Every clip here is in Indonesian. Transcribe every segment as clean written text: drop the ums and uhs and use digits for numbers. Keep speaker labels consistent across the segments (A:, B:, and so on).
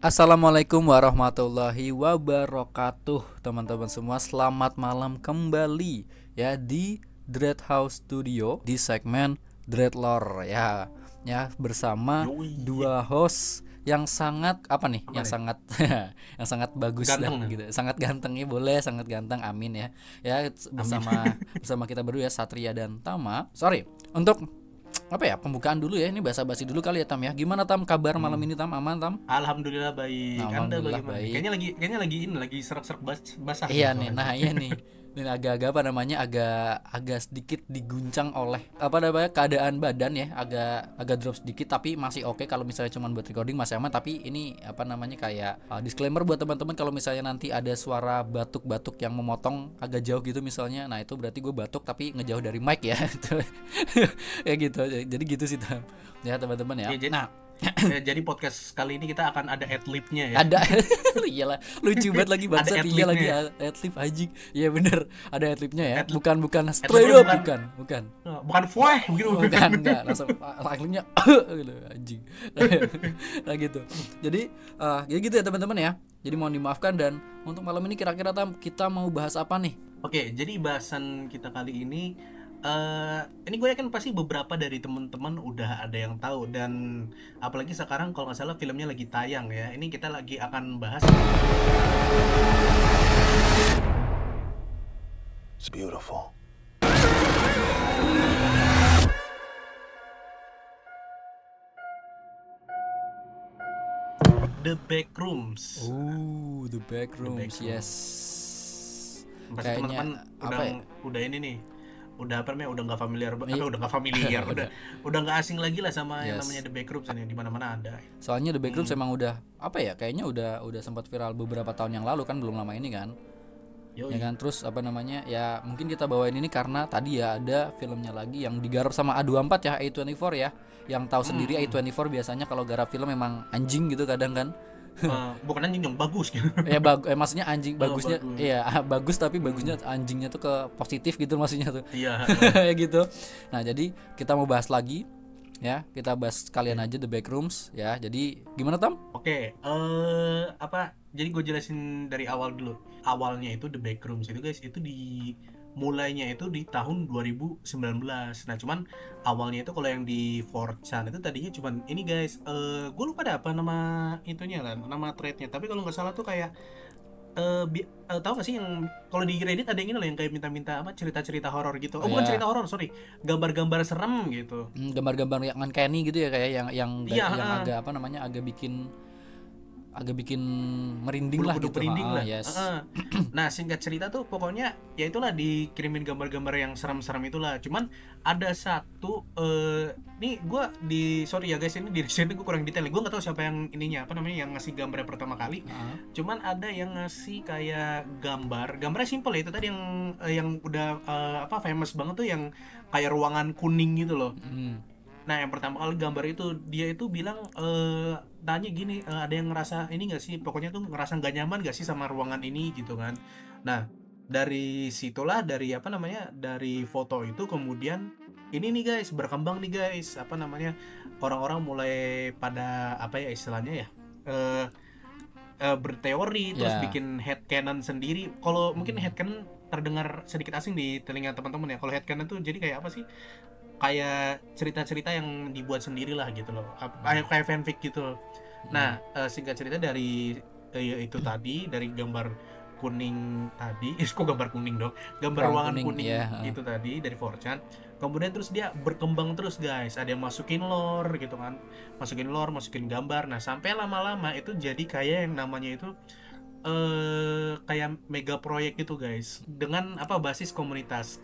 A: Assalamualaikum warahmatullahi wabarakatuh, teman-teman semua. Selamat malam kembali ya di Dread House Studio di segmen Dreadlore ya. Ya, bersama
B: Yoi.
A: dua host yang sangat apa nih?
B: Apa
A: Yang
B: nih?
A: sangat yang sangat bagus dah
B: Ganteng kan?
A: gitu. Sangat ganteng ya, boleh sangat ganteng. Amin ya. Ya,
B: Amin.
A: bersama kita berdua ya, Satria dan Tama. Sorry, untuk apa ya, pembukaan dulu ya, ini basa-basi dulu kali ya Tam ya. Gimana Tam, kabar malam
B: Hmm.
A: ini Tam? Aman Tam?
B: Alhamdulillah baik. Anda
A: Alhamdulillah
B: bagaimana nih?
A: baik.
B: Kayaknya lagi serak-serak basah nih
A: Iya nih,
B: suaranya.
A: nah iya nih. Ini agak-agak apa namanya, agak agak sedikit diguncang oleh apa namanya, keadaan badan ya, agak agak drop sedikit, tapi masih oke kalau misalnya cuma buat recording masih aman. Tapi ini apa namanya, kayak disclaimer buat teman-teman, kalau misalnya nanti ada suara batuk-batuk yang memotong agak jauh gitu misalnya, nah itu berarti gue batuk tapi ngejauh dari mic ya. Ya gitu. Jadi gitu sih Tam. Ya teman-teman ya.
B: Ya, jadi,
A: Nah,
B: jadi podcast kali ini kita akan ada adlibnya ya.
A: ada iyalah, lucu banget lagi
B: Ada
A: bangsat, iya
B: adlibnya
A: lagi
B: ya.
A: adlib anjing. Iya bener, ada adlibnya ya,
B: Adlib,
A: bukan straight
B: adlibnya
A: up,
B: bukan
A: bukan
B: bukan fueh gitu bukan.
A: bukan, enggak langsung langsungnya gitu anjing. Nah gitu. Jadi ya gitu ya teman-teman ya, jadi mohon dimaafkan. Dan untuk malam ini kira-kira kita mau bahas apa nih?
B: Oke, jadi bahasan kita kali ini gue yakin pasti beberapa dari teman-teman udah ada yang tahu, dan apalagi sekarang kalau nggak salah filmnya lagi tayang ya. Ini kita lagi akan bahas
C: It's beautiful.
B: The Backrooms.
A: The
B: The
A: Backrooms, yes.
B: Backrooms. Pasti
A: Kayaknya
B: teman-teman
A: apa ya?
B: udah ini nih, udah apa namanya, udah nggak familiar,
A: Iya.
B: udah nggak familiar, udah nggak asing lagi lah sama yang namanya
A: Yes.
B: The Backrooms ini, di mana-mana ada.
A: Soalnya The Backrooms
B: Hmm.
A: emang udah apa ya? Kayaknya udah sempat viral beberapa tahun yang lalu kan, belum lama ini kan. Ya
B: Yoi.
A: kan, terus apa namanya? Ya mungkin kita bawain ini karena tadi ya ada filmnya lagi yang digarap sama A24 ya, A24 ya. Yang tahu sendiri
B: Hmm.
A: A24 biasanya kalau garap film memang anjing gitu kadang kan.
B: Bukan anjing dong, bagus gitu.
A: Ya maksudnya anjing
B: Oh,
A: bagusnya,
B: bagus.
A: iya bagus, tapi
B: Hmm.
A: bagusnya anjingnya tuh ke positif gitu maksudnya tuh.
B: Iya.
A: Ya gitu. Nah, jadi kita mau bahas lagi ya. Kita bahas kalian
B: Oke.
A: aja The Backrooms ya. Jadi gimana Tam?
B: Oke, apa? Jadi gue jelasin dari awal dulu. Awalnya itu The Backrooms itu guys, itu mulainya itu di tahun 2019. Nah, cuman awalnya itu kalau yang di 4chan itu tadinya cuman ini guys, gue lupa ada apa nama itunya lah, nama threadnya. Tapi kalau nggak salah tuh kayak tahu nggak sih yang kalau di Reddit ada yang ini loh, yang kayak minta-minta apa, cerita-cerita horor gitu.
A: Oh
B: Oh, bukan
A: ya,
B: cerita horor, sorry, gambar-gambar serem gitu.
A: gambar-gambar yang uncanny gitu ya, kayak
B: Iya,
A: yang agak apa namanya, agak bikin merinding
B: bulu
A: lah
B: kuduk
A: gitu.
B: merinding lah.
A: Yes.
B: Nah, singkat cerita tuh pokoknya ya itulah, dikirimin gambar-gambar yang serem-serem itulah. Cuman ada satu nih gue sorry ya guys, ini di sini gue kurang detail. Gue nggak tahu siapa yang ininya, apa namanya, yang ngasih gambarnya pertama kali.
A: Heeh.
B: Cuman ada yang ngasih kayak gambarnya simple ya, itu tadi yang udah apa, famous banget tuh, yang kayak ruangan kuning gitu loh.
A: Hmm.
B: Nah, yang pertama kali gambar itu, dia itu bilang tanya gini, ada yang ngerasa ini nggak sih, pokoknya tuh ngerasa nggak nyaman nggak sih sama ruangan ini gitu kan. Nah, dari situlah, dari apa namanya, dari foto itu kemudian ini nih guys, berkembang nih guys, apa namanya, orang-orang mulai pada apa ya istilahnya ya, eh berteori, terus
A: Ya.
B: bikin headcanon sendiri. Kalau mungkin
A: Hmm.
B: headcanon terdengar sedikit asing di telinga teman-teman ya. Kalau headcanon tuh jadi kayak apa sih? Kayak cerita-cerita yang dibuat sendiri lah gitu loh, kayak fanfic gitu.
A: Hmm.
B: Nah, singkat cerita dari itu tadi, dari gambar kuning tadi, kok gambar kuning dong, gambar
A: Ruangan
B: ruangan
A: kuning
B: kuning
A: ya.
B: itu tadi dari 4chan. Kemudian terus dia berkembang terus guys, ada yang masukin lore gitu kan, masukin lore, masukin gambar. Nah, sampai lama-lama itu jadi kayak yang namanya itu kayak mega proyek gitu guys, dengan apa, basis komunitas.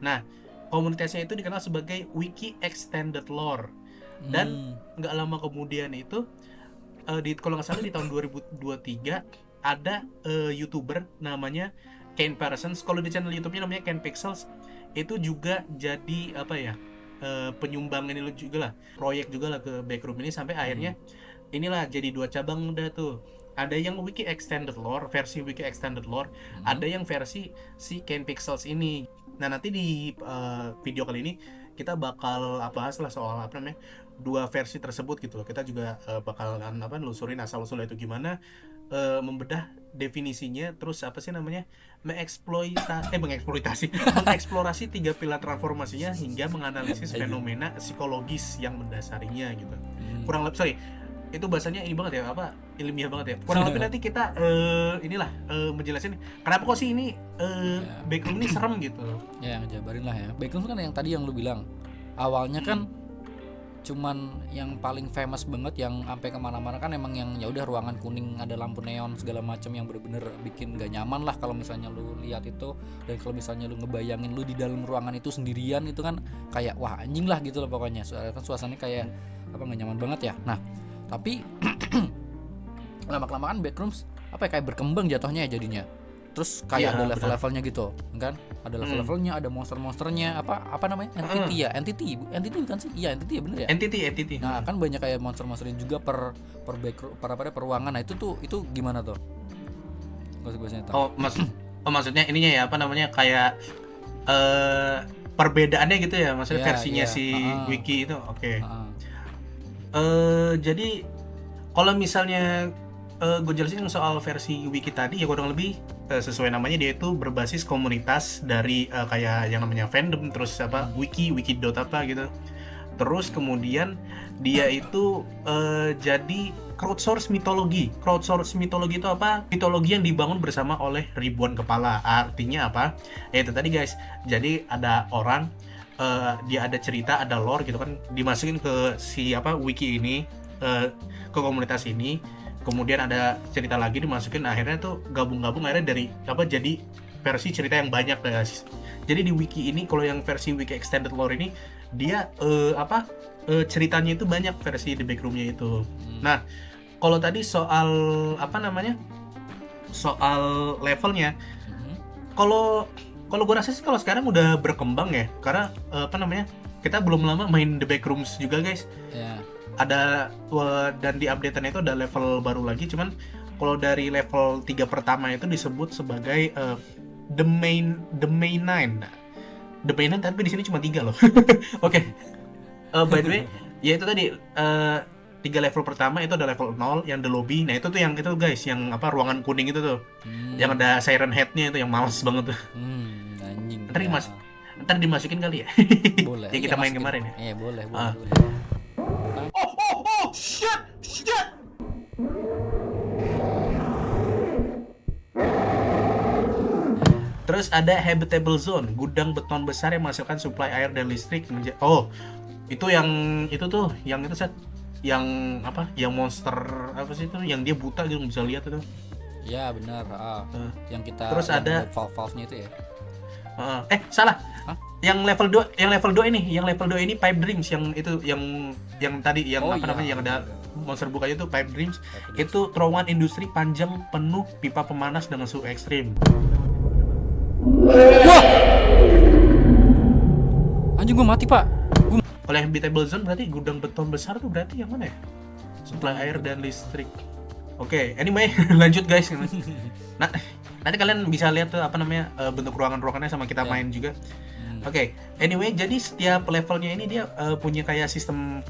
B: Nah, komunitasnya itu dikenal sebagai Wiki Extended Lore. Dan
A: Hmm.
B: nggak lama kemudian itu kalau nggak salah di tahun 2023 ada youtuber namanya Kane Parsons. Kalau di channel YouTube-nya namanya Kane Pixels, itu juga jadi apa ya, penyumbang ini juga lah, proyek juga lah ke Backroom ini, sampai akhirnya inilah jadi dua cabang udah tuh. Ada yang Wiki Extended Lore, versi Wiki Extended Lore, ada yang versi si Kane Pixels ini. Nah, nanti di video kali ini kita bakal bahas lah soal apa namanya dua versi tersebut gitu loh. Kita juga bakalan nelusurin asal usulnya itu gimana, membedah definisinya, terus apa sih namanya mengeksploitasi mengeksplorasi tiga pilar transformasinya hingga menganalisis fenomena psikologis yang mendasarinya gitu. Kurang lebih sorry itu bahasanya ini banget ya, apa ilmiah banget ya, kurang lebih nanti kita menjelasin kenapa kok sih ini backroom ini serem gitu
A: ya, ngejabarin lah ya. Backroom kan yang tadi yang lu bilang awalnya kan cuman yang paling famous banget yang sampai kemana-mana kan emang yang ya udah ruangan kuning ada lampu neon segala macam yang bener-bener bikin gak nyaman lah kalau misalnya lu lihat itu. Dan kalau misalnya lu ngebayangin lu di dalam ruangan itu sendirian itu kan kayak wah anjing lah gitu loh pokoknya. Soalnya kan suasananya kayak apa gak nyaman banget ya. Nah tapi lama-kelamaan backrooms apa ya, kayak berkembang jatuhnya ya jadinya. Terus kayak ada level-levelnya gitu kan, ada level-levelnya, ada monster-monsternya, apa namanya, entity bukan sih, iya entity ya bener ya,
B: entity.
A: Nah kan banyak kayak monster-monsternya juga per backroom, per ruangan. Nah itu gimana tuh gosip-gosipnya tuh?
B: Maksudnya ininya ya apa namanya kayak perbedaannya gitu ya, maksudnya versinya si wiki itu. Oke. Jadi kalau misalnya gue jelasin soal versi wiki tadi ya kurang lebih sesuai namanya dia itu berbasis komunitas dari kayak yang namanya fandom, terus wiki dot apa gitu. Terus kemudian dia itu jadi crowdsource mitologi. Crowdsource mitologi itu apa? Mitologi yang dibangun bersama oleh ribuan kepala. Artinya apa? Ya itu tadi guys. Jadi ada orang dia ada cerita, ada lore gitu kan, dimasukin ke si wiki ini, ke komunitas ini. Kemudian ada cerita lagi dimasukin, akhirnya tuh gabung-gabung akhirnya dari jadi versi cerita yang banyak guys. Jadi di wiki ini kalau yang versi wiki extended lore ini dia ceritanya itu banyak versi di backroomnya itu. Nah kalau tadi soal soal levelnya, kalau gue rasa sih kalau sekarang udah berkembang ya, karena kita belum lama main The Backrooms juga guys. Ada dan di updateannya itu ada level baru lagi, cuman kalau dari level 3 pertama itu disebut sebagai the main 9. The main 9 tapi di sini cuma 3 loh. Oke. By the way, ya itu tadi 3 level pertama itu ada level 0 yang the lobby. Nah, itu tuh yang itu guys, yang ruangan kuning itu tuh. Yang ada siren head-nya itu yang males banget tuh.
A: Anjing.
B: Ntar dimasukin kali ya.
A: Boleh.
B: Yang kita main kemarin ya.
A: Iya, boleh.
B: Shit. Terus ada habitable zone, gudang beton besar yang menghasilkan suplai air dan listrik. Itu set yang yang monster apa sih itu, yang dia buta gitu bisa lihat itu.
A: Ya benar. Yang kita
B: terus ada
A: valve-nya itu ya.
B: Salah. Yang level 2 ini Pipe Dreams, yang itu yang tadi yang yang ada monster bukanya itu Pipe Dreams. Itu terowongan industri panjang penuh pipa pemanas dengan suhu ekstrim.
A: Wah! Anjing gua mati, Pak.
B: Oleh habitable zone berarti gudang beton besar tuh berarti yang mana ya? Suplai air dan listrik. Oke, anyway, lanjut guys. Nah, nanti kalian bisa lihat tuh bentuk ruangan-ruangannya sama kita main juga. Oke, anyway, jadi setiap levelnya ini dia punya kayak sistem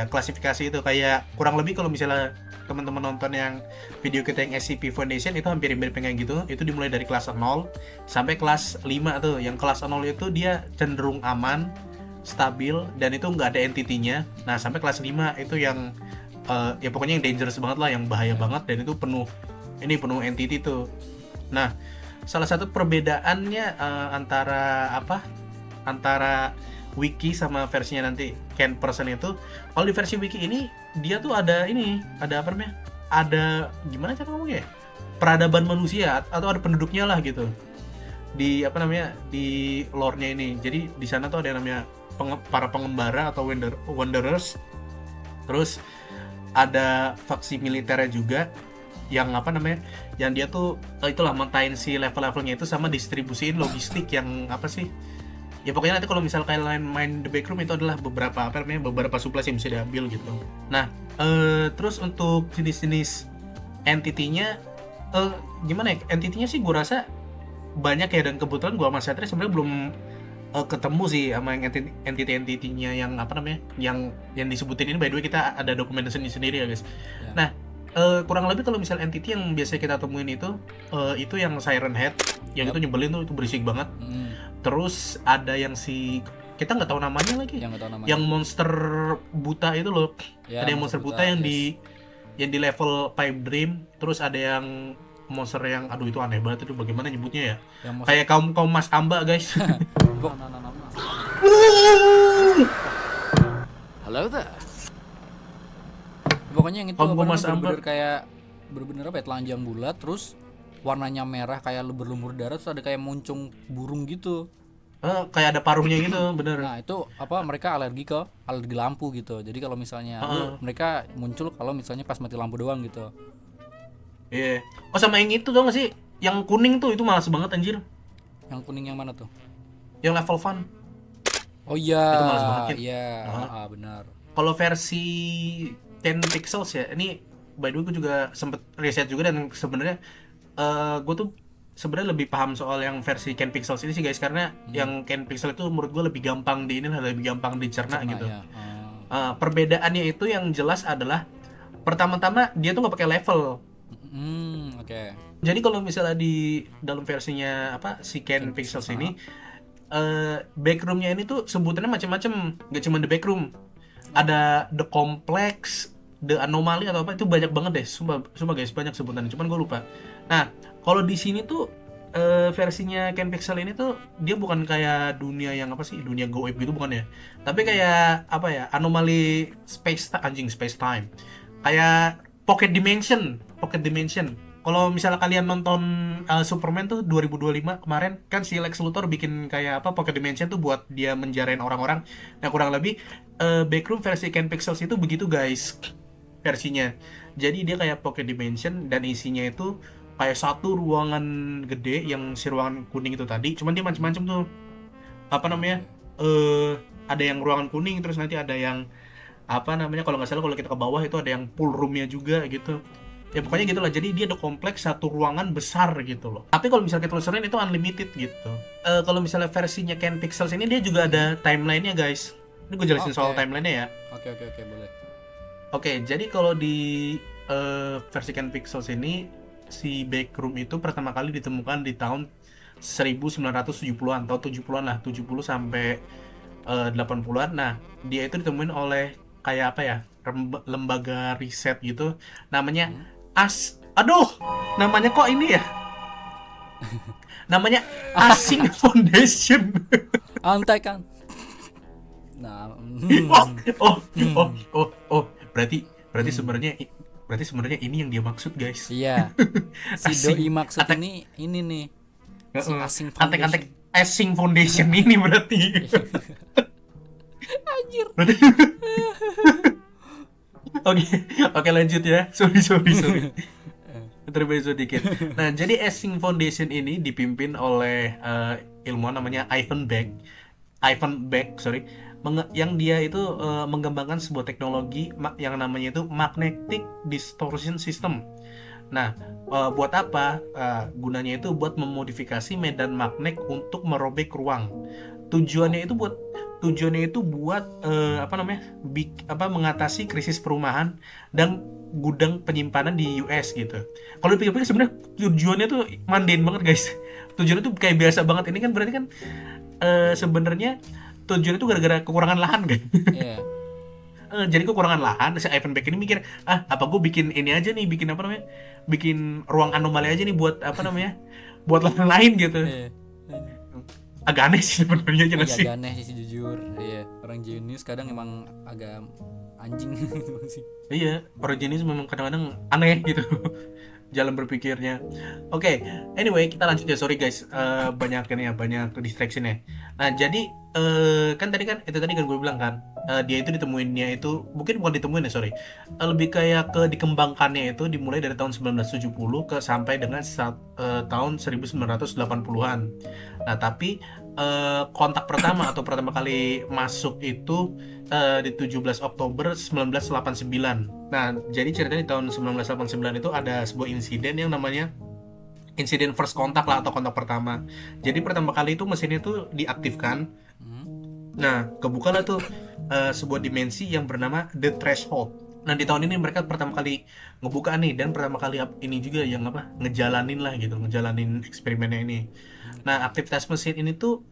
B: klasifikasi itu, kayak kurang lebih kalau misalnya teman-teman nonton yang video kita yang SCP Foundation itu hampir mirip kayak gitu. Itu dimulai dari kelas 0 sampai kelas 5 tuh. Yang kelas 0 itu dia cenderung aman, stabil, dan itu nggak ada entity-nya. Nah, sampai kelas 5 itu yang ya pokoknya yang dangerous banget lah, yang bahaya banget, dan itu penuh entity tuh. Nah, salah satu perbedaannya antara wiki sama versinya nanti Ken Person itu, kalau di versi wiki ini dia tuh ada gimana cara ngomongnya ya, peradaban manusia atau ada penduduknya lah gitu di di lore-nya ini. Jadi di sana tuh ada yang namanya para pengembara atau wanderers. Terus ada faksi militernya juga yang yang dia tuh itulah maintain si level-levelnya itu sama distribusiin logistik yang ya pokoknya nanti kalau misal kalian main The Backroom itu adalah beberapa supplies yang bisa diambil gitu. Nah, terus untuk jenis-jenis entity-nya gimana ya? Entity-nya sih gue rasa banyak ya, dan kebetulan gue sama Satria sebenarnya ketemu sih sama yang entity-entity-nya yang apa namanya, yang disebutin ini. By the way, kita ada dokumentasi sendiri ya guys.
A: Ya.
B: Nah, kurang lebih kalau misal entity yang biasa kita temuin itu yang Siren Head, yang
A: Yap.
B: itu nyebelin tuh, itu berisik banget. Terus ada yang kita nggak tahu namanya lagi,
A: Yang nggak tahu namanya.
B: yang monster buta itu loh.
A: Ya,
B: Ada yang monster buta yang
A: yes.
B: di level Pipe Dream. Terus ada yang monster yang aduh itu aneh banget, itu bagaimana nyebutnya ya,
A: Yang mau
B: kayak kaum Mas Amba guys.
A: Halo there. Pokoknya yang itu
B: Kaum
A: apa namanya,
B: Mas Amba.
A: bener-bener kayak bener-bener apa ya, telanjang bulat, terus warnanya merah kayak lumur-lumur darat, terus ada kayak muncung burung gitu.
B: Kayak ada paruhnya gitu, bener.
A: Nah itu apa, mereka alergi lampu gitu. Jadi kalau misalnya mereka muncul kalau misalnya pas mati lampu doang gitu.
B: Iya. Oh sama yang itu tau gak sih? Yang kuning tuh itu malas banget anjir.
A: Yang kuning yang mana tuh?
B: Yang level fun.
A: Oh iya,
B: Itu malas banget ya.
A: iya, benar.
B: Kalau versi 10 pixels ya, ini by the way gue juga sempet riset juga, dan sebenarnya gue tuh sebenarnya lebih paham soal yang versi Ken Pixels ini sih guys, karena yang Ken Pixel itu menurut gue lebih gampang lebih gampang dicerna gitu.
A: Ya.
B: Perbedaannya itu yang jelas adalah pertama-tama dia tuh nggak pakai level.
A: Oke.
B: Jadi kalau misalnya di dalam versinya si Ken Pixels ini, backroomnya ini tuh sebutannya macam-macam, nggak cuma the backroom, ada the complex, the anomaly atau apa, itu banyak banget deh, sumpah guys, banyak sebutannya, cuman gue lupa. Nah kalau di sini tuh versinya Ken Pixel ini tuh dia bukan kayak dunia yang dunia goib gitu, bukan ya, tapi kayak anomali space time, kayak pocket dimension. Kalau misalnya kalian nonton Superman tuh 2025 kemarin, kan si Lex Luthor bikin kayak pocket dimension tuh buat dia menjarain orang-orang. Nah kurang lebih backroom versi Ken Pixels itu begitu guys versinya. Jadi dia kayak pocket dimension, dan isinya itu kayak satu ruangan gede, yang si ruangan kuning itu tadi. Cuman dia macam-macam tuh, ada yang ruangan kuning, terus nanti ada yang kalau nggak salah, kalau kita ke bawah itu ada yang pool roomnya juga gitu. Ya pokoknya gitulah. Jadi dia ada kompleks satu ruangan besar gitu loh. Tapi kalau misalnya kita telusurin itu unlimited gitu. Kalau misalnya versinya Ken Pixels ini dia juga ada timelinenya guys. Ini gue jelasin soal timelinenya ya.
A: Oke, boleh.
B: Oke, jadi kalau di versi Ken Pixels ini, si backroom itu pertama kali ditemukan di tahun 1970-an, tahun 70-an lah, 70 sampai 80-an. Nah, dia itu ditemuin oleh kayak lembaga riset gitu, namanya namanya kok ini ya? Namanya Asing Foundation.
A: Antai kan. Nah,
B: berarti sebenarnya ini yang dia maksud guys.
A: Iya. Si doi maksud ini nih. Si Asing Foundation.
B: Antek-antek Asing Foundation ini berarti.
A: Anjir.
B: Oke, lanjut ya. Sorry. Terbaik sedikit. Nah, jadi Asing Foundation ini dipimpin oleh ilmuwan namanya Ivan Beck, yang dia itu mengembangkan sebuah teknologi yang namanya itu magnetic distortion system. Nah, buat apa? Gunanya itu buat memodifikasi medan magnet untuk merobek ruang. Tujuannya itu buat mengatasi krisis perumahan dan gudang penyimpanan di US gitu. Kalau dipikir-pikir sebenarnya tujuannya tuh mundane banget guys. Tujuannya tuh kayak biasa banget. Ini kan berarti kan sebenarnya tujuannya tuh gara-gara kekurangan lahan kan.
A: Iya.
B: Jadi kekurangan lahan, si Ivan Beck ini mikir, apa gue bikin ini aja nih, bikin ruang anomali aja nih buat buat lahan lain gitu. Agak aneh sih sebenarnya, jelas sih.
A: Agak aneh sih jujur. Iya, orang jenius kadang emang agak anjing gitu sih.
B: Iya, orang jenius memang kadang-kadang aneh gitu jalan berpikirnya. Oke, anyway kita lanjut ya. Sorry guys, banyak distraction ya. Nah jadi kan tadi kan gue bilang kan, dia itu ditemuinnya itu bukan ditemuin ya, sorry, lebih kayak ke dikembangkannya itu dimulai dari tahun 1970 ke sampai dengan tahun 1980-an. Nah tapi kontak pertama atau pertama kali masuk itu di 17 Oktober 1989. Nah, jadi ceritanya di tahun 1989 itu ada sebuah insiden yang namanya insiden first contact lah, atau kontak pertama. Jadi pertama kali itu mesinnya tuh diaktifkan. Nah, kebukalah tuh sebuah dimensi yang bernama The Threshold. Nah, di tahun ini mereka pertama kali ngebuka nih, dan pertama kali ini juga yang ngejalanin lah gitu, ngejalanin eksperimennya ini. Nah, aktivitas mesin ini tuh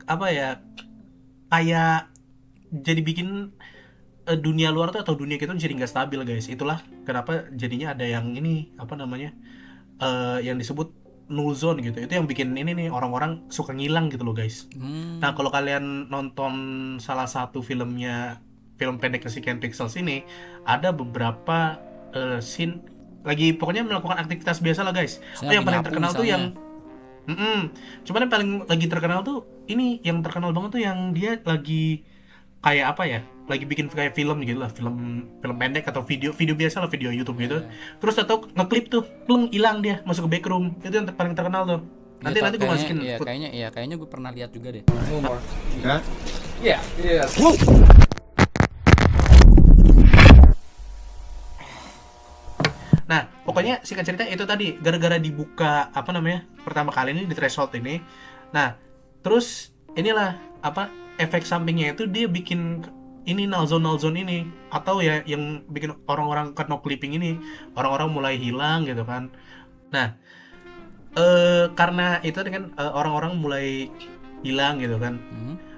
B: apa ya, kayak jadi bikin dunia luar tuh atau dunia kita tuh jadi nggak stabil guys. Itulah kenapa jadinya ada yang ini yang disebut null zone gitu. Itu yang bikin ini nih, orang-orang suka ngilang gitu loh guys. Nah, kalau kalian nonton salah satu film pendek si Ken Pixels ini, ada beberapa scene lagi pokoknya melakukan aktivitas biasa lah guys.
A: Misalnya
B: Yang
A: lagi
B: paling
A: nyapu
B: terkenal tuh
A: misalnya.
B: yang cuman yang paling lagi terkenal tuh ini, yang terkenal banget tuh yang dia lagi kayak apa ya, lagi bikin kayak film gitu lah, film film pendek atau video video biasa lah, video YouTube gitu.
A: Ya.
B: Terus atau ngeklip tuh pleng, hilang dia masuk ke backroom. Itu yang paling terkenal tuh.
A: Ya,
B: Nanti nanti gue
A: kayaknya
B: masukin
A: ya kayaknya gue pernah lihat juga deh.
C: Yeah?
D: Yeah, yeah.
B: Nah, pokoknya singkat cerita itu tadi, gara-gara dibuka pertama kali ini di threshold ini. Nah, terus inilah efek sampingnya itu, dia bikin ini null zone ini, atau ya yang bikin orang-orang kena clipping ini, orang-orang mulai hilang gitu kan. Nah, karena itu kan orang-orang mulai hilang gitu kan.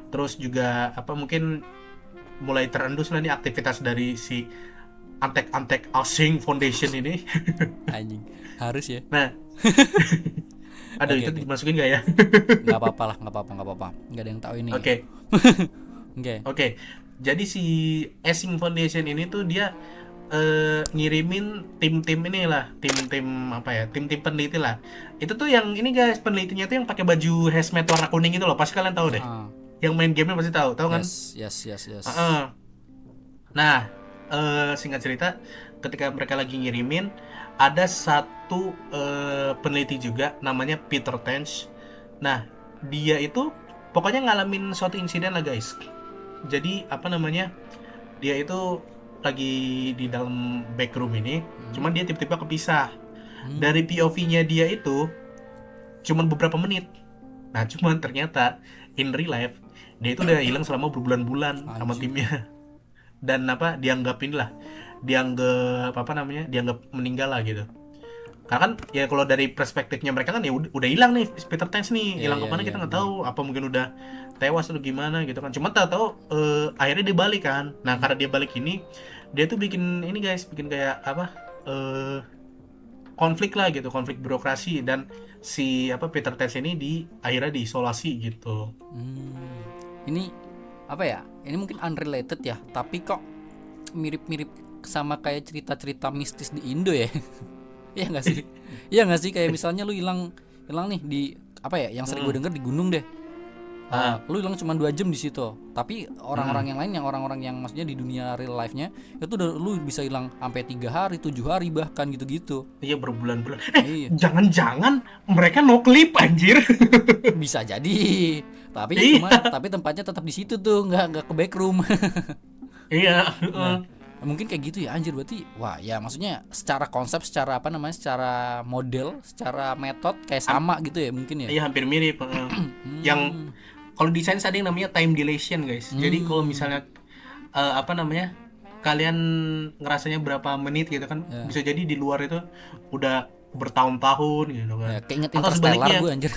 B: Terus juga mungkin mulai terendus lah nih aktivitas dari si Antek Asing Foundation ini.
A: Anjing. Harus ya.
B: Nah, aduh, itu
A: Oke.
B: dimasukin nggak ya?
A: Nggak apa-apa lah, nggak apa-apa. Nggak ada yang tahu ini.
B: Oke.
A: Oke.
B: Jadi si Asing Foundation ini tuh dia ngirimin tim-tim inilah, tim-tim peneliti lah. Itu tuh yang ini guys, penelitinya tuh yang pakai baju hazmat warna kuning itu loh, pasti kalian tahu deh. Yang main game pasti tahu kan?
A: Yes.
B: Nah, singkat cerita, ketika mereka lagi ngirimin, ada satu peneliti juga namanya Peter Tench. Nah, dia itu pokoknya ngalamin suatu insiden lah guys. Jadi dia itu lagi di dalam backroom ini, cuman dia tiba-tiba kepisah. Dari POV-nya dia itu cuman beberapa menit. Nah, cuman ternyata in real life dia itu udah hilang selama berbulan-bulan sama timnya. Dan dianggap meninggal lah gitu. Karena kan ya kalau dari perspektifnya mereka kan ya udah hilang nih Peter Tench nih, hilang kemana kita nggak tahu, apa mungkin udah tewas atau gimana gitu kan. Cuma tahu akhirnya dia balik kan. Nah, karena dia balik ini, dia tuh bikin ini guys, bikin kayak konflik lah gitu, konflik birokrasi, dan si Peter Tench ini akhirnya diisolasi gitu.
A: Ini apa ya? Ini mungkin unrelated ya, tapi kok mirip-mirip sama kayak cerita-cerita mistis di Indo ya. Iya nggak sih? Iya nggak sih, kayak misalnya lu hilang nih di yang sering gue denger di gunung deh. Lu hilang cuma 2 jam di situ, tapi orang-orang yang lain, yang orang-orang yang maksudnya di dunia real life-nya itu udah lu bisa hilang sampai 3 hari, 7 hari bahkan gitu-gitu.
B: Iya, berbulan-bulan.
A: Iya.
B: Jangan-jangan mereka no clip anjir.
A: Bisa jadi. Tapi
B: Iya.
A: tapi tempatnya tetap di situ tuh, nggak ke backroom.
B: Iya.
A: Mungkin kayak gitu ya, anjir. Berarti wah ya, maksudnya secara konsep, secara secara model, secara metode kayak sama gitu ya mungkin ya.
B: Iya, hampir mirip. Yang kalau desain ada yang namanya time dilation guys. Jadi kalau misalnya kalian ngerasanya berapa menit gitu kan, bisa jadi di luar itu udah bertahun-tahun gitu kan.
A: Ya, keinget
B: Atau
A: Interstellar
B: sebaliknya,
A: gue anjir.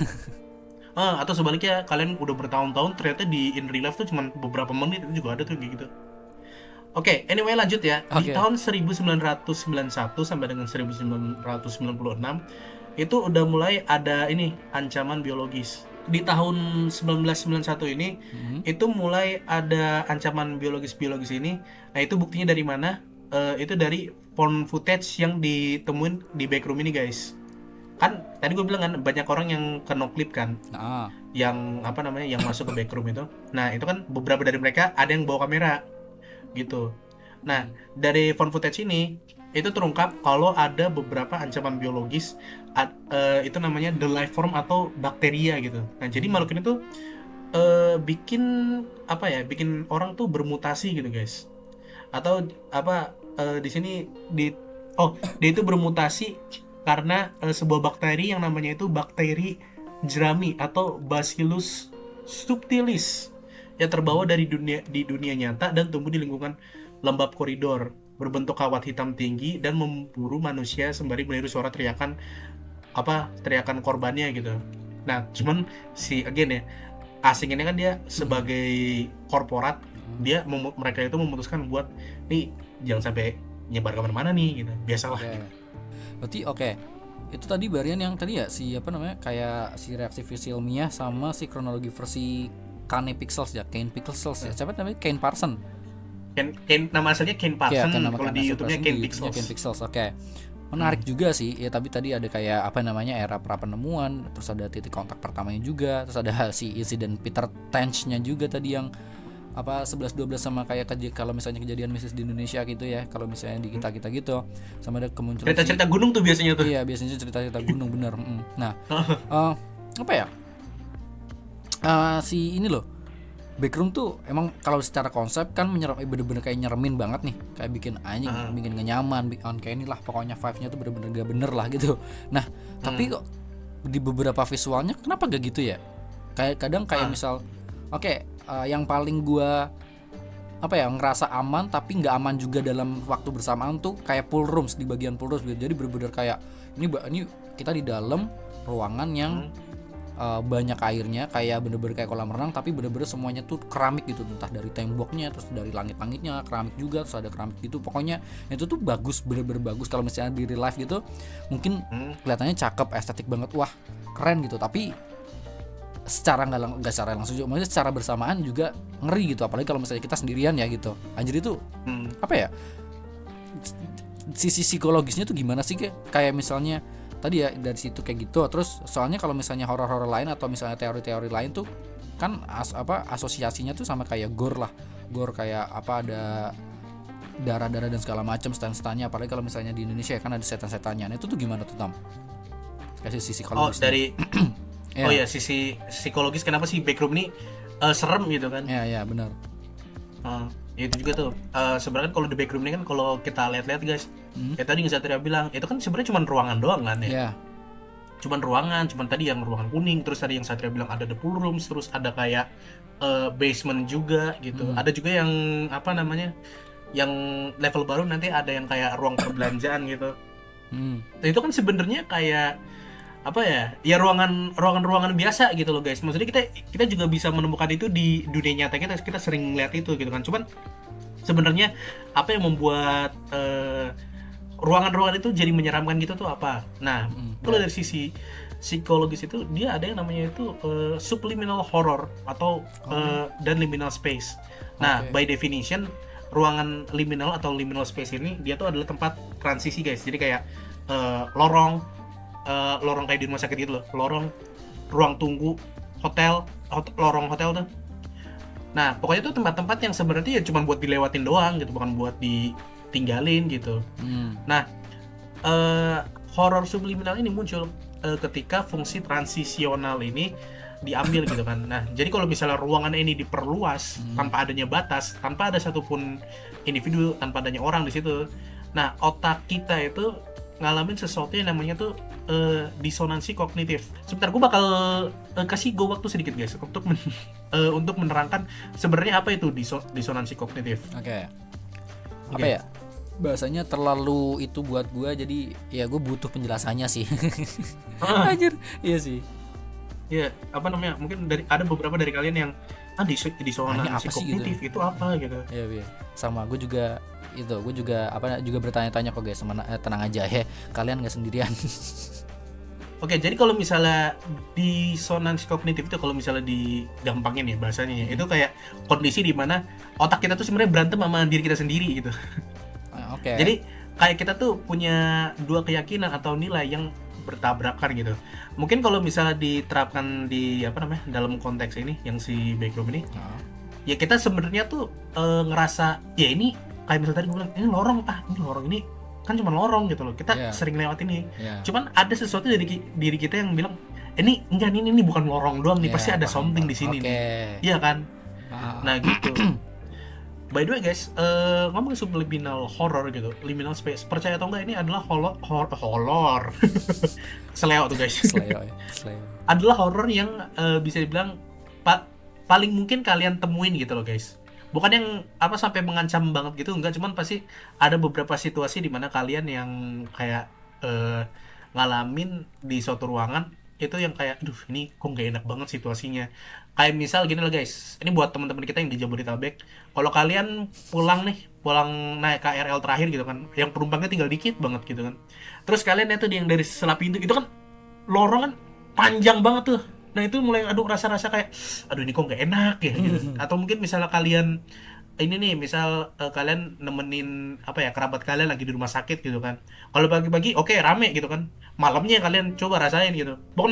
B: atau sebaliknya kalian udah bertahun-tahun, ternyata di in real life tuh cuma beberapa menit. Itu juga ada tuh kayak gitu. Oke, anyway lanjut ya. Di tahun 1991 sampai dengan 1996 itu udah mulai ada ini ancaman biologis. Di tahun 1991 ini itu mulai ada ancaman biologis ini. Nah, itu buktinya dari mana? Itu dari phone footage yang ditemuin di backroom ini guys. Kan tadi gue bilang kan banyak orang yang kena clip kan, yang yang masuk ke backroom itu. Nah, itu kan beberapa dari mereka ada yang bawa kamera gitu. Nah, dari phone footage ini itu terungkap kalau ada beberapa ancaman biologis, itu namanya the life form atau bakteria gitu. Nah, jadi makhluk ini tuh bikin bikin orang tuh bermutasi gitu guys. Atau di sini dia itu bermutasi karena sebuah bakteri yang namanya itu bakteri jerami atau Bacillus subtilis yang terbawa di dunia nyata dan tumbuh di lingkungan lembab koridor, berbentuk kawat hitam tinggi dan memburu manusia sembari meniru suara teriakan korbannya gitu. Nah, cuman si again ya, asing ini kan dia sebagai korporat, mereka itu memutuskan buat nih jangan sampai nyebar kemana-mana nih gitu, biasalah.
A: Oke. Berarti oke. Itu tadi varian yang tadi ya si apa namanya kayak si reaksi fisi ilmiah sama si kronologi versi Kane Pixels ya, Kane Pixels ya. Siapa namanya? Kane Parson.
B: Nama aslinya Kane
A: Ya,
B: Parson,
A: kan nama
B: kalau
A: Kane
B: di YouTube-nya
A: Parson,
B: Kane
A: di
B: Pixels.
A: Kane Pixels. Oke. Menarik juga sih. Ya tapi tadi ada kayak apa namanya era pra penemuan, terus ada titik kontak pertamanya juga, terus ada si insiden Peter Tench-nya juga tadi yang apa 11-12 sama kayak kalau misalnya kejadian mistis di Indonesia gitu ya, kalau misalnya di kita gitu sama ada kemunculan
B: Cerita-cerita gunung tuh biasanya tuh.
A: iya biasanya cerita-cerita gunung bener. Nah apa ya si ini loh Backroom tuh emang kalau secara konsep kan bener-bener kayak nyeremin banget nih, kayak bikin anjing, bikin gak nyaman, kayak inilah pokoknya vibe-nya tuh bener-bener gak bener lah gitu. Nah tapi kok di beberapa visualnya kenapa gak gitu ya, kayak kadang kayak misal yang paling gua apa ya ngerasa aman tapi nggak aman juga dalam waktu bersamaan tuh kayak pool rooms, di bagian pool rooms. Jadi bener-bener kayak ini kita di dalam ruangan yang banyak airnya, kayak bener-bener kayak kolam renang tapi bener-bener semuanya tuh keramik gitu, entah dari temboknya terus dari langit-langitnya keramik juga, terus ada keramik gitu. Pokoknya itu tuh bagus, bener-bener bagus. Kalau misalnya di real life gitu mungkin kelihatannya cakep, estetik banget, wah keren gitu, tapi secara nggak secara langsung juga, maksudnya secara bersamaan juga ngeri gitu, apalagi kalau misalnya kita sendirian ya gitu. Anjir itu apa ya sisi psikologisnya tuh gimana sih, kayak misalnya tadi ya dari situ kayak gitu. Terus soalnya kalau misalnya horor-horor lain atau misalnya teori-teori lain tuh kan asosiasinya tuh sama kayak gore kayak apa ada darah-darah dan segala macam stan-stannya, apalagi kalau misalnya di Indonesia kan ada setan-setannya. Nah, itu tuh gimana tuh Tam? Kasih sisi psikologisnya.
B: Dari sisi psikologis kenapa sih Backroom ini serem gitu kan?
A: Ya benar.
B: Itu juga tuh sebenarnya kalau di Backroom ini kan kalau kita lihat-lihat guys, ya tadi yang Satria bilang itu kan sebenarnya cuma ruangan doang kan ya. Cuman tadi yang ruangan kuning, terus tadi yang Satria bilang ada the pool rooms, terus ada kayak basement juga gitu. Ada juga yang apa namanya, yang level baru nanti ada yang kayak ruang perbelanjaan gitu. Nah, itu kan sebenarnya kayak apa ya ruangan biasa gitu loh guys. Maksudnya kita juga bisa menemukan itu di dunia nyata, kita sering lihat itu gitu kan. Cuman sebenarnya apa yang membuat ruangan-ruangan itu jadi menyeramkan gitu tuh apa? Nah, kalau dari sisi psikologis itu dia ada yang namanya itu subliminal horror atau dan liminal space. Nah, by definition ruangan liminal atau liminal space ini dia tuh adalah tempat transisi guys. Jadi kayak lorong kayak di rumah sakit gitu loh, ruang tunggu lorong hotel tuh. Nah pokoknya tuh tempat-tempat yang sebenarnya ya cuma buat dilewatin doang gitu, bukan buat ditinggalin gitu. Nah horor subliminal ini muncul ketika fungsi transisional ini diambil gitu kan. Nah jadi kalau misalnya ruangan ini diperluas tanpa adanya batas, tanpa ada satupun individu, tanpa adanya orang di situ, nah otak kita itu ngalamin sesuatu yang namanya tuh disonansi kognitif. Sebentar, gue bakal kasih gue waktu sedikit guys untuk menerangkan sebenarnya apa itu disonansi kognitif.
A: Apa ya bahasanya terlalu itu buat gue, jadi ya gue butuh penjelasannya sih. Anjir, iya sih.
B: Ya apa namanya, mungkin ada beberapa dari kalian yang disonansi kognitif gitu? Itu apa gitu.
A: Iya sama gue juga bertanya-tanya kok guys, tenang aja ya, kalian nggak sendirian.
B: Oke, jadi kalau misalnya disonansi kognitif itu, kalau misalnya digampangin ya bahasanya ya, itu kayak kondisi di mana otak kita tuh sebenarnya berantem sama diri kita sendiri gitu. Jadi kayak kita tuh punya dua keyakinan atau nilai yang bertabrakan gitu. Mungkin kalau misalnya diterapkan di dalam konteks ini yang si Backroom ini, ya kita sebenarnya tuh ngerasa ya ini kayak misalnya tadi gue bilang ini lorong ini kan cuma lorong gitu loh, kita sering lewat ini. Cuman ada sesuatu dari diri kita yang bilang ini bukan lorong doang nih, pasti ada something di sini nih. Iya kan? Nah gitu. By the way guys, ngomongin subliminal horror gitu, liminal space, percaya atau enggak ini adalah horror. Seleo tuh guys.
A: Sleo ya, Sleo.
B: Adalah horror yang bisa dibilang paling mungkin kalian temuin gitu loh guys. Bukan yang apa sampai mengancam banget gitu, enggak, cuman pasti ada beberapa situasi di mana kalian yang kayak ngalamin di suatu ruangan itu yang kayak, aduh ini kok gak enak banget situasinya. Kayak misal gini loh guys, ini buat teman-teman kita yang di Jabodetabek, kalau kalian pulang naik KRL terakhir gitu kan, yang penumpangnya tinggal dikit banget gitu kan, terus kalian itu yang dari sela pintu itu kan lorong kan panjang banget tuh. Nah itu mulai aduh rasa-rasa kayak aduh ini kok gak enak ya gitu. Atau mungkin misalnya kalian ini nih, misal kalian nemenin apa ya, kerabat kalian lagi di rumah sakit gitu kan. Kalau pagi-pagi oke, rame gitu kan. Malamnya kalian coba rasain gitu. Bukan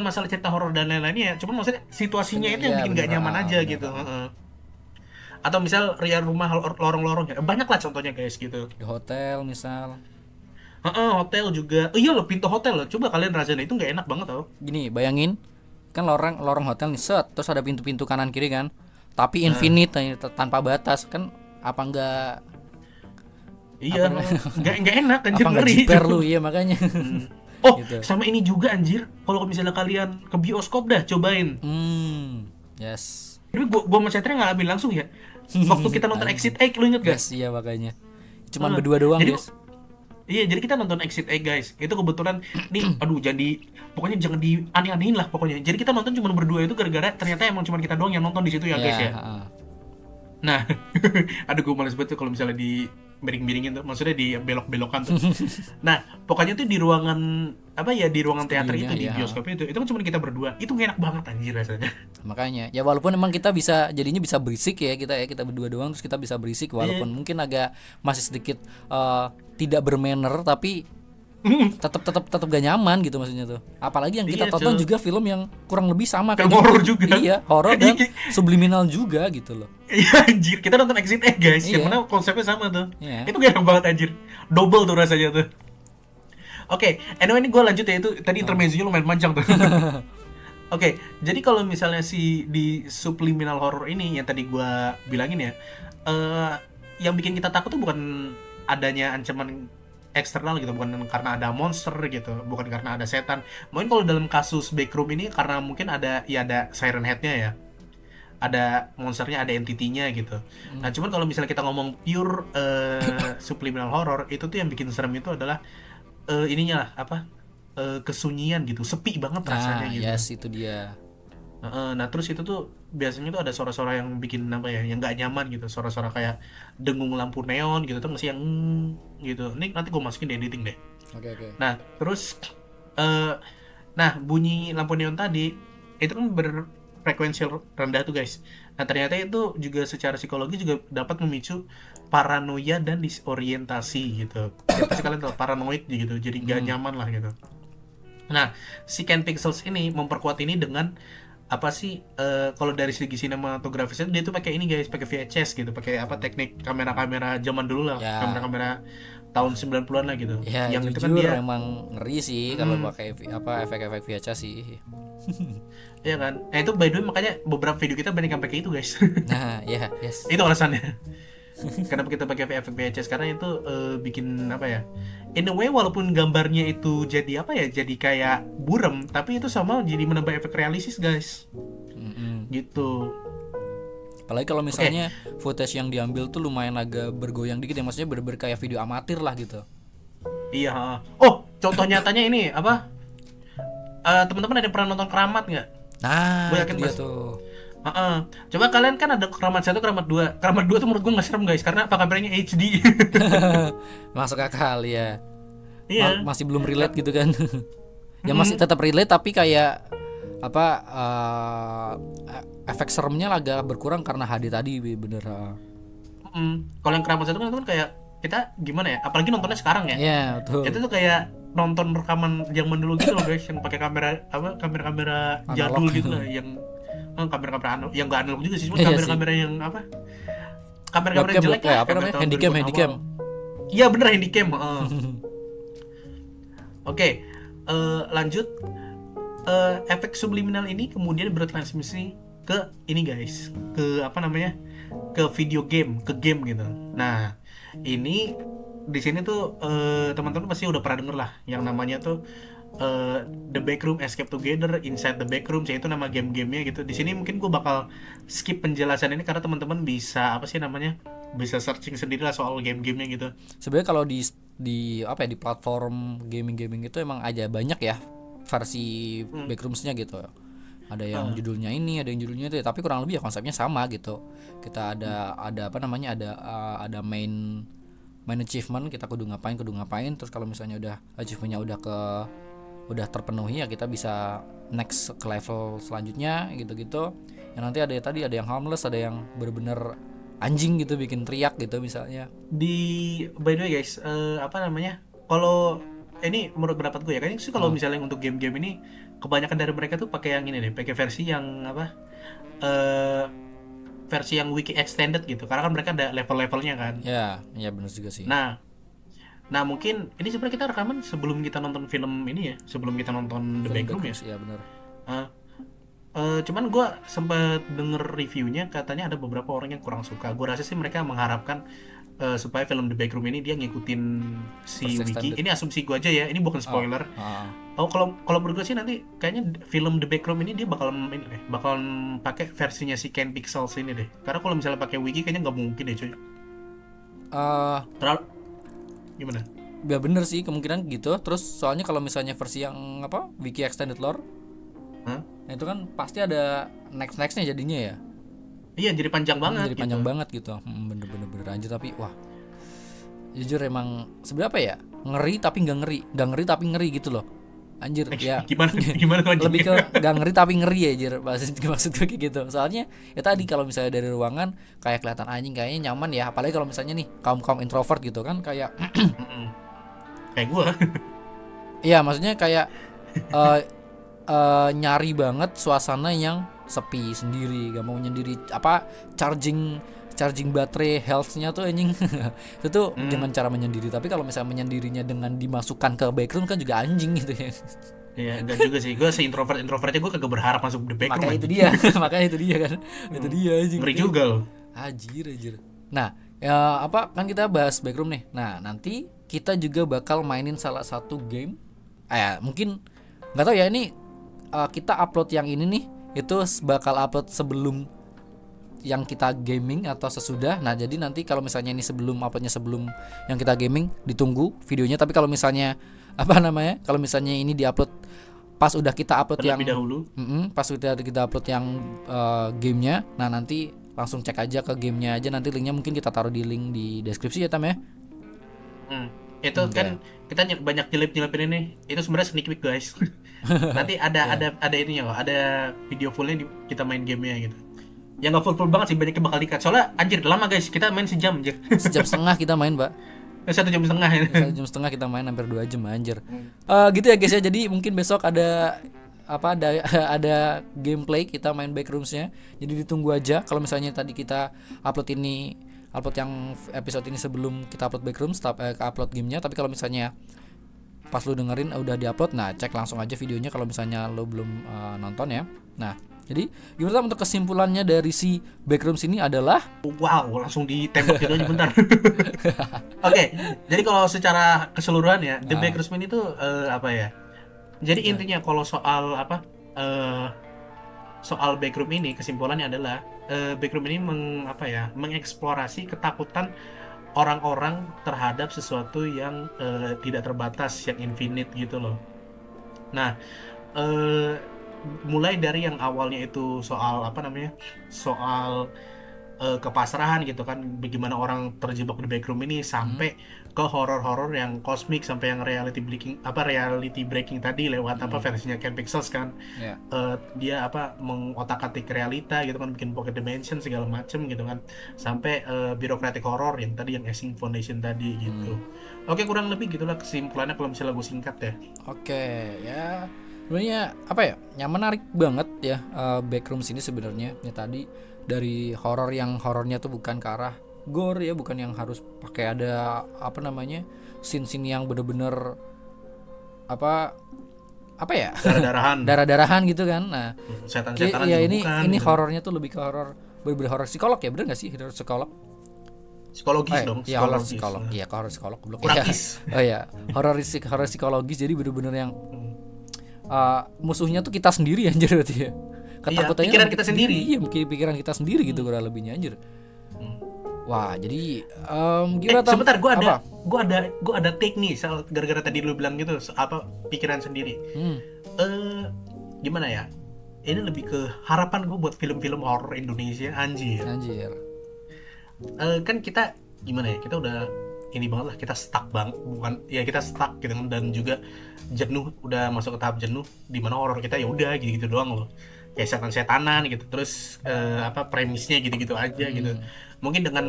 B: masalah cerita horor dan lain-lainnya ya, cuman maksudnya situasinya itu yang
A: Iya,
B: bikin
A: bener,
B: gak nyaman aja
A: bener
B: gitu.
A: banget.
B: Heeh. Atau misal rumah lorong-lorong ya. Banyak lah contohnya guys gitu.
A: Di hotel misal.
B: Heeh, hotel juga. Oh iya loh, pintu hotel loh. Coba kalian rasain, itu gak enak banget tau.
A: Gini, bayangin kan lorong hotel nih set, terus ada pintu-pintu kanan kiri kan. Tapi
B: Nah,
A: infinite tanpa batas kan, apa enggak
B: iya,
A: apa namanya?
B: nggak enak anjir,
A: Apa enggak
B: ngeri
A: jiper
B: itu.
A: lu, iya makanya.
B: Oh,
A: Gitu.
B: sama ini juga anjir. Kalau misalnya kalian ke bioskop dah cobain.
A: Yes.
B: Tapi gua sama Cetri ngalamin langsung ya. Waktu kita nonton Exit Egg, lu inget gak?
A: Yes, iya makanya. Cuman
B: Eh,
A: berdua doang,
B: jadi
A: guys.
B: iya, jadi kita nonton Exit Egg guys. Itu kebetulan nih, aduh jadi pokoknya jangan di aneh-anehin lah pokoknya. Jadi kita nonton cuma berdua itu gara-gara ternyata emang cuma kita doang yang nonton di situ ya guys ya.
A: heeh.
B: Nah, aduh gue males banget tuh kalau misalnya di miring-miringin tuh, maksudnya di belok-belokan tuh. Nah, pokoknya tuh di ruangan apa ya, di ruangan teater itu, di
A: Studionya, ya.
B: bioskop itu kan cuma kita berdua. Itu gak enak banget anjir rasanya.
A: Makanya ya, walaupun emang kita bisa jadinya bisa berisik ya, kita berdua doang terus kita bisa berisik, walaupun mungkin agak masih sedikit tidak bermanner, tapi tetap gak nyaman gitu maksudnya tuh. Apalagi yang kita
B: Iya,
A: tonton
B: cuy.
A: juga film yang kurang lebih sama
B: Film
A: kayak
B: horor
A: gitu.
B: juga.
A: Iya, horor dan subliminal juga gitu loh.
B: Iya anjir, kita nonton Exit Egg guys,
A: Iya.
B: yang mana konsepnya sama tuh.
A: Iya.
B: Itu gak enak banget anjir. Double tuh rasanya tuh. Oke, anyway ini gue lanjut ya, itu tadi intermezzonya lumayan panjang tuh. Oke, jadi kalau misalnya di subliminal horror ini yang tadi gue bilangin ya, yang bikin kita takut tuh bukan adanya ancaman eksternal gitu, bukan karena ada monster gitu, bukan karena ada setan. Mungkin kalau dalam kasus Backroom ini karena mungkin ada siren head-nya ya, ada monsternya, ada entity-nya gitu. Nah cuman kalau misalnya kita ngomong pure subliminal horror, itu tuh yang bikin serem itu adalah ininya lah apa, kesunyian gitu, sepi banget rasanya gitu.
A: Yes, itu dia.
B: Nah terus itu tuh biasanya tuh ada suara-suara yang bikin apa ya, yang nggak nyaman gitu, suara-suara kayak dengung lampu neon gitu tuh, masih yang gitu. Ini nanti gue masukin di editing deh.
A: Oke.
B: Nah terus nah bunyi lampu neon tadi itu kan berfrekuensi rendah tuh guys. Nah ternyata itu juga secara psikologi juga dapat memicu paranoia dan disorientasi gitu. Ya pasti kalian tahu paranoid gitu, jadi nggak nyaman lah gitu. Nah si Ken Pixels ini memperkuat ini dengan apa sih, kalau dari segi sinematografisnya dia tuh pakai ini guys, pakai VHS gitu, pakai apa, teknik kamera-kamera zaman dulu lah,
A: Ya.
B: kamera-kamera tahun 90-an lah gitu.
A: Ya,
B: Yang itu
A: jujur
B: kan dia
A: emang ngeri sih kalau pakai efek-efek VHS sih.
B: ya kan. Nah itu by the way makanya beberapa video kita banyak yang pakai itu guys.
A: Nah, ya, yes.
B: Itu alasannya. Kenapa kita pakai efek VHS, karena itu bikin apa ya, in a way walaupun gambarnya itu jadi apa ya, jadi kayak burem, tapi itu sama jadi menambah efek realistis guys. Gitu.
A: Apalagi kalau misalnya footage yang diambil tuh lumayan agak bergoyang dikit ya, maksudnya bener-bener kayak video amatir lah gitu.
B: Iya. Oh, contoh nyatanya ini apa? Teman-teman ada yang pernah nonton Keramat nggak?
A: Nah,
B: Gua
A: itu
B: yakin
A: dia
B: pasti.
A: tuh.
B: Coba kalian kan ada Keramat 1, Keramat 2. Keramat 2 tuh menurut gue nggak serem guys, karena apa, kameranya HD.
A: Masuk akal ya.
B: Iya.
A: Masih belum relate gitu kan. Ya masih tetap relate tapi kayak apa, efek seremnya agak berkurang karena HD tadi, bener.
B: Kalau yang Keramat 1 kan kayak kita gimana ya? Apalagi nontonnya sekarang ya.
A: Iya, betul.
B: Itu tuh kayak nonton rekaman zaman dulu gitu loh guys, yang pakai kamera apa, kamera-kamera jadul
A: Analog.
B: gitu lah, yang kamera-kamera analog, yang nggak analog juga sih, cuma
A: Iya
B: kamera-kamera yang apa, kamera-kamera
A: Webcam,
B: jelek lah,
A: apa namanya?
B: tahun
A: Handycam,
B: 2000-an
A: handycam.
B: awal. Iya bener, handycam. Oke, lanjut. Efek subliminal ini kemudian bertransmisi ke ini guys, ke apa namanya, ke video game, ke game gitu. Nah ini di sini tuh teman-teman pasti udah pernah denger lah yang namanya tuh The Backroom, Escape Together, Inside the Backrooms, yaitu nama game-gamenya gitu. Di sini mungkin gue bakal skip penjelasan ini karena teman-teman bisa apa sih namanya, bisa searching sendiri lah soal game-gamenya gitu.
A: Sebenarnya kalau di apa ya, di platform gaming itu emang aja banyak ya versi backroomsnya gitu. Ada yang judulnya ini, ada yang judulnya itu, tapi kurang lebih ya konsepnya sama gitu. Kita ada apa namanya, ada main achievement, kita kudu ngapain. Terus kalau misalnya udah achievementnya udah terpenuhi ya kita bisa next ke level selanjutnya gitu-gitu. Yang nanti ada tadi ada yang harmless, ada yang bener-bener anjing gitu bikin teriak gitu misalnya.
B: By the way guys, apa namanya, kalau ini menurut pendapat gue ya, kayaknya sih kalau misalnya untuk game-game ini kebanyakan dari mereka tuh pakai yang ini deh, pakai versi yang apa, eh versi yang wiki extended gitu, karena kan mereka ada level-levelnya kan.
A: Ya benar juga sih.
B: Nah mungkin ini sebenarnya kita rekaman sebelum kita nonton film ini ya, sebelum kita nonton The
A: Film
B: Backroom ya.
A: Backrooms, ya benar.
B: Eh, cuman gue sempet denger reviewnya, katanya ada beberapa orang yang kurang suka. Gue rasa sih mereka mengharapkan supaya film The Backroom ini dia ngikutin si
A: Versi
B: wiki.
A: extended.
B: Ini asumsi gue aja ya, ini bukan spoiler. Kalau menurut gue sih nanti kayaknya film The Backroom ini dia bakal pakai versinya si Ken Pixels ini deh. Karena kalau misalnya pakai wiki kayaknya nggak mungkin deh cuy. Terlalu gimana?
A: Ya bener sih kemungkinan gitu. Terus soalnya kalau misalnya versi yang apa wiki extended lore,
B: Hah?
A: nah itu kan pasti ada nextnya jadinya ya.
B: Iya jadi panjang banget
A: Jadi
B: gitu.
A: panjang banget gitu. Bener anjir, tapi wah jujur emang sebenarnya apa ya, ngeri tapi nggak ngeri tapi ngeri gitu loh anjir ya.
B: Gimana tuh
A: Lebih ke nggak ngeri tapi ngeri ya anjir, maksud gue kayak gitu. Soalnya ya tadi kalau misalnya dari ruangan kayak kelihatan anjing, kayaknya nyaman ya, apalagi kalau misalnya nih kaum introvert gitu kan kayak
B: kayak gue.
A: iya maksudnya kayak nyari banget suasana yang sepi sendiri, gak mau nyendiri apa charging baterai health-nya tuh anjing. Itu tuh dengan cara menyendiri. Tapi kalau misalnya menyendirinya dengan dimasukkan ke background kan juga anjing gitu ya.
B: Iya, enggak juga sih. Gue introvertnya gue kagak berharap masuk The Backroom.
A: Makanya itu dia. Makanya itu dia kan. Itu dia anjing.
B: Ngeri juga loh.
A: Anjir. Nah, ya apa kan kita bahas backroom nih. Nah, nanti kita juga bakal mainin salah satu game. Mungkin nggak tahu ya ini kita upload yang ini nih itu bakal upload sebelum yang kita gaming atau sesudah. Nah jadi nanti kalau misalnya ini sebelum yang kita gaming ditunggu videonya. Tapi kalau misalnya apa namanya, kalau misalnya ini diupload pas udah kita upload
B: terlebih
A: yang
B: dahulu.
A: Pas kita upload yang gamenya, nah nanti langsung cek aja ke gamenya aja. Nanti linknya mungkin kita taruh di link di deskripsi ya Tam ya.
B: Itu kan kita banyak nyelip-nyelipin ini. Itu sebenarnya sneak peek guys. Nanti ada ininya kok, ada video fullnya kita main gamenya gitu. Ya nggak full banget sih, banyaknya bakal di-cut. Soalnya anjir lama guys, kita main sejam anjir.
A: Sejam setengah kita main, Pak.
B: 1 jam setengah.
A: 1 jam setengah kita main, hampir 2 jam anjir. Gitu ya guys ya. Jadi mungkin besok ada ada gameplay kita main backroomsnya. Jadi ditunggu aja. Kalau misalnya tadi kita upload yang episode ini sebelum kita upload backrooms, upload gamenya. Tapi kalau misalnya pas lu dengerin udah diupload, nah cek langsung aja videonya kalau misalnya lu belum nonton ya. Nah jadi gimana untuk kesimpulannya dari si backrooms ini adalah
B: wow, langsung ditembak gitu aja bentar. Oke, jadi kalau secara keseluruhan ya The Backrooms ini tuh apa ya, jadi intinya kalau soal soal backroom ini, kesimpulannya adalah backroom ini mengeksplorasi ketakutan orang-orang terhadap sesuatu yang tidak terbatas, yang infinite gitu loh. Nah, mulai dari yang awalnya itu soal soal kepasrahan gitu kan, bagaimana orang terjebak di backroom ini, sampai ke horor-horor yang kosmik, sampai yang reality breaking tadi lewat versinya Ken Pixels kan. Dia mengotak-atik realita gitu kan, bikin pocket dimension segala macem gitu kan, sampai bureaucratic horror yang tadi, yang Asing Foundation tadi gitu. Oke, kurang lebih gitulah kesimpulannya kalau misalnya gue singkat ya.
A: Oke, ya sebenarnya yang menarik banget ya backrooms ini sebenarnya ya tadi, dari horor yang horornya tuh bukan ke arah gore ya, bukan yang harus pakai ada scene-scene yang bener-bener apa ya?
B: Darah-darahan.
A: Darah-darahan gitu kan. Nah,
B: Setan-setanan
A: ya
B: juga
A: ini
B: bukan,
A: ini
B: gitu.
A: horornya tuh lebih ke horor bener-bener horor psikolog ya, bener nggak sih horor psikolog?
B: Psikologis dong,
A: Ya horor
B: psikologis.
A: psikolog.
B: Nah,
A: Iya, horor psikolog goblok ya.
B: kurakis.
A: Oh ya, horor psikologis jadi bener-bener yang
B: Hmm.
A: musuhnya tuh kita sendiri anjir berarti ya.
B: Iya,
A: Ketakutannya
B: pikiran
A: sama
B: kita sendiri.
A: Iya, mungkin pikiran kita sendiri gitu kurang lebihnya anjir.
B: Hmm.
A: Wah, jadi gimana Tam?
B: Sebentar, gua
A: Apa?
B: ada take nih soal gara-gara tadi lu bilang gitu, apa pikiran sendiri.
A: Hmm,
B: Gimana ya? Ini lebih ke harapan gue buat film-film horor Indonesia, anjir.
A: anjir.
B: Kan kita gimana ya? Kita udah ini banget lah, kita stuck banget, bukan ya kita stuck gitu kan, dan juga jenuh, udah masuk ke tahap jenuh di mana horor kita ya udah gitu-gitu doang loh. Kayak setan-setanan gitu. Terus premisnya gitu-gitu aja gitu. Mungkin dengan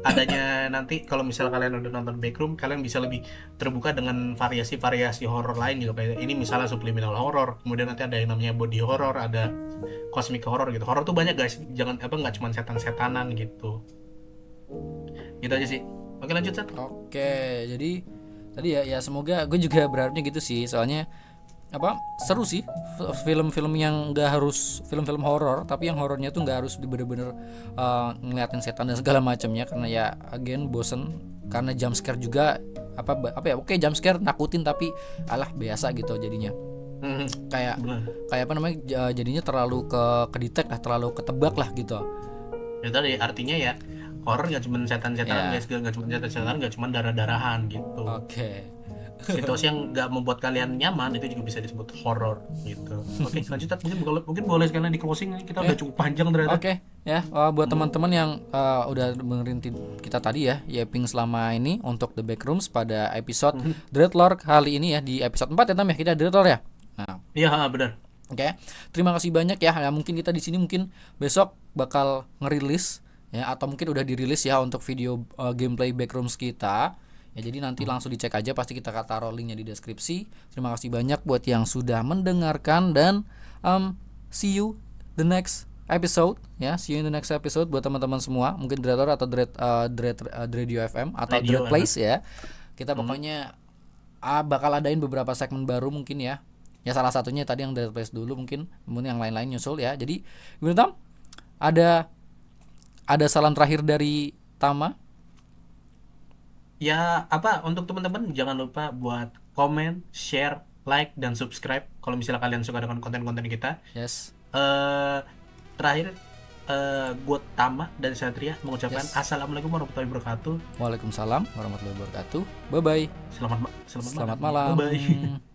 B: adanya nanti kalau misal kalian udah nonton Backroom, kalian bisa lebih terbuka dengan variasi-variasi horor lain gitu. Kayak ini misalnya subliminal horror, kemudian nanti ada yang namanya body horror, ada cosmic horror gitu. Horor tuh banyak guys, jangan nggak cuma setan-setanan gitu. Gitu aja sih. Oke, lanjut, Sat.
A: Oke, jadi tadi ya semoga gue juga berharapnya gitu sih. Soalnya apa seru sih film-film yang nggak harus film-film horor, tapi yang horornya tuh nggak harus bener-bener ngeliatin setan dan segala macamnya, karena ya again bosen karena jump scare juga apa ya, oke jump scare nakutin tapi alah biasa gitu jadinya. Kayak apa namanya, jadinya terlalu ke-detect lah, terlalu ketebak lah gitu.
B: Ya tadi artinya ya horor nggak cuma setan-setanan
A: Ya.
B: guys, nggak cuma setan-setanan, nggak cuma darah-darahan gitu.
A: Oke.
B: Situasi yang nggak membuat kalian nyaman itu juga bisa disebut horor gitu. Oke, lanjut, Tat. Mungkin boleh sekalian di closing, kita udah cukup panjang ternyata.
A: Oke, ya buat teman-teman yang udah dengerin kita tadi ya Yaping selama ini untuk The Backrooms pada episode Dreadlord kali ini ya, di episode 4 ya Tam ya, kita Dreadlord ya. Nah,
B: Iya, benar.
A: oke. Terima kasih banyak ya. Ya mungkin kita di sini mungkin besok bakal ngerilis ya, atau mungkin udah dirilis ya untuk video gameplay Backrooms kita. Ya jadi nanti langsung dicek aja, pasti kita taruh linknya di deskripsi. Terima kasih banyak buat yang sudah mendengarkan, dan see you the next episode ya. See you in the next episode buat teman-teman semua, mungkin Dreadlord atau Radio FM atau
B: Radio
A: Dread Place ya. Kita pokoknya bakal adain beberapa segmen baru mungkin ya. Ya salah satunya tadi yang Dread Place dulu, mungkin kemudian yang lain-lain nyusul ya. Jadi gimana Tam? Ada salam terakhir dari Tama?
B: Ya, untuk teman-teman jangan lupa buat komen, share, like, dan subscribe kalau misalnya kalian suka dengan konten-konten kita.
A: Yes.
B: Terakhir, gue Tama dan Satria mengucapkan
A: Yes.
B: Assalamualaikum warahmatullahi wabarakatuh.
A: Waalaikumsalam warahmatullahi wabarakatuh. Bye bye.
B: Selamat
A: Selamat malam.
B: Bye bye.